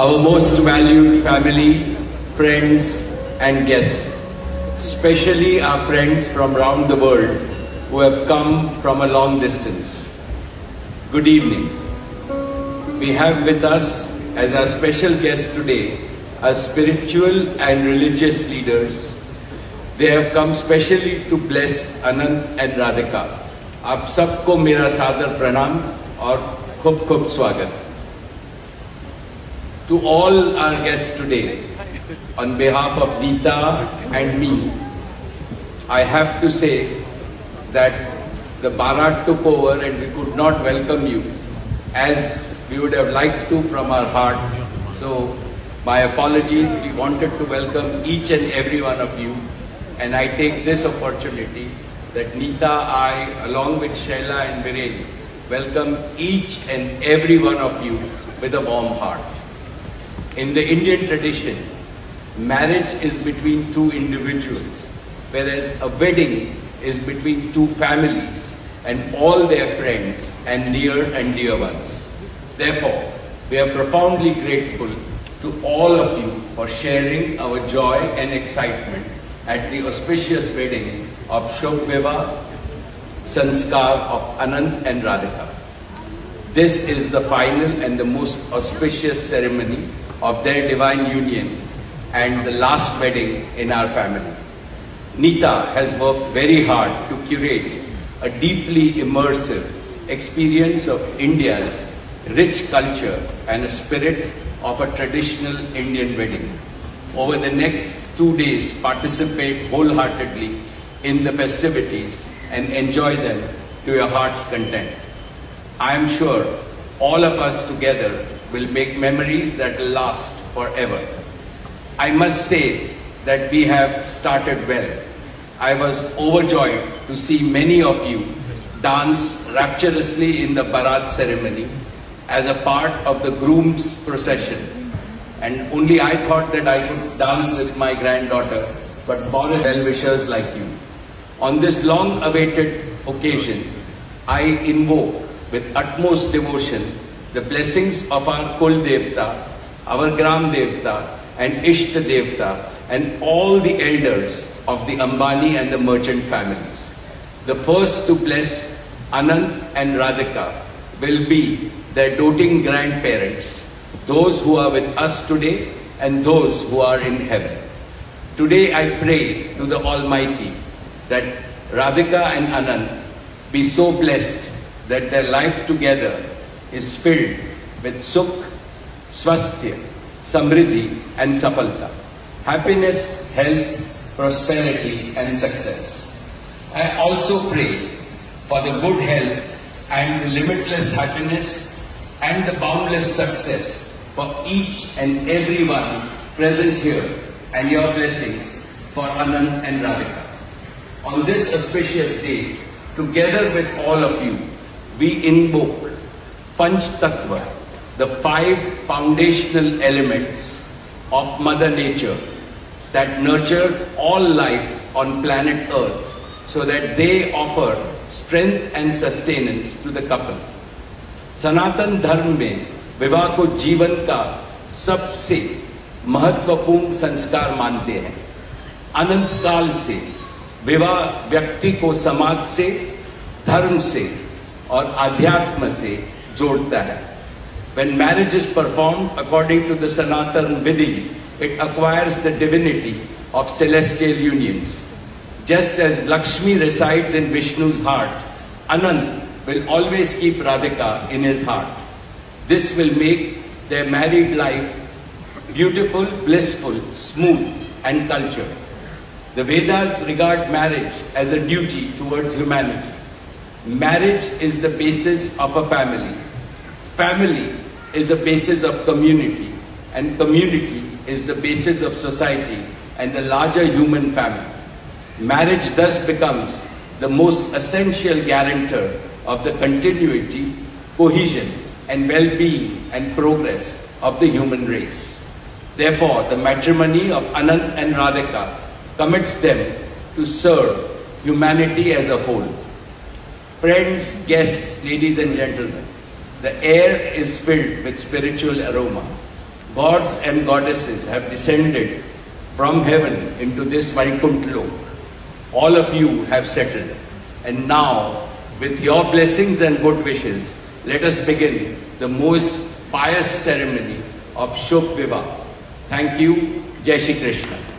our most valued family, friends and guests, especially our friends from around the world who have come from a long distance. Good evening. We have with us as our special guests today our spiritual and religious leaders. They have come specially to bless Anant and Radhika. आप सबको मेरा सादर प्रणाम और खूब खूब स्वागत. To all our guests today, on behalf of Neeta and me, I have to say that the Bharat took over and we could not welcome you as we would have liked to from our heart. So my apologies. We wanted to welcome each and every one of you, and I take this opportunity that Neeta, I, along with Shaila and Viren, welcome each and every one of you with a warm heart. In the Indian tradition, marriage is between two individuals, whereas a wedding is between two families and all their friends and near and dear ones. Therefore, we are profoundly grateful to all of you for sharing our joy and excitement at the auspicious wedding of Shubh Vivah Sanskar of Anant and Radhika. This is the final and the most auspicious ceremony of their divine union and the last wedding in our family. Neeta has worked very hard to curate a deeply immersive experience of India's rich culture and a spirit of a traditional Indian wedding. Over the next 2 days, participate wholeheartedly in the festivities and enjoy them to your heart's content. I am sure all of us together will make memories that will last forever. I must say that we have started well. I was overjoyed to see many of you dance rapturously in the Bharat ceremony as a part of the groom's procession. And only I thought that I could dance with my granddaughter, but Boris well-wishers like you. On this long-awaited occasion, I invoke with utmost devotion the blessings of our Kul Devta, our Gram Devta and Ishta Devta and all the elders of the Ambani and the merchant families. The first to bless Anant and Radhika will be their doting grandparents, those who are with us today and those who are in heaven. Today I pray to the Almighty that Radhika and Anant be so blessed that their life together is filled with Sukh, Swasthya, Samriddhi and Safalta, happiness, health, prosperity and success. I also pray for the good health and the limitless happiness and the boundless success for each and every one present here and your blessings for Anant and Radhika. On this auspicious day, together with all of you, we invoke Panch Tattva, the 5 foundational elements of Mother Nature that nurture all life on planet Earth so that they offer strength and sustenance to the couple. सनातन धर्म में विवाह को जीवन का सबसे महत्वपूर्ण संस्कार मानते हैं. अनंत काल से विवाह व्यक्ति को समाज से, धर्म से और अध्यात्म से जोड़ता है. When marriage is performed according to the Sanatan Vidhi, it acquires the divinity of celestial unions. Just as Lakshmi resides in Vishnu's heart, Anant will always keep Radhika in his heart. This will make their married life beautiful, blissful, smooth and cultured. The Vedas regard marriage as a duty towards humanity. Marriage is the basis of a family. Family is a basis of community, and community is the basis of society and the larger human family. Marriage thus becomes the most essential guarantor of the continuity, cohesion and well-being and progress of the human race. Therefore, the matrimony of Anant and Radhika commits them to serve humanity as a whole. Friends, guests, ladies and gentlemen, the air is filled with spiritual aroma. gods and goddesses have descended from heaven into this Vaikuntha Lok. All of you have settled. And now, with your blessings and good wishes, let us begin the most pious ceremony of Shubh Vivah. Thank you. Jai Shri Krishna.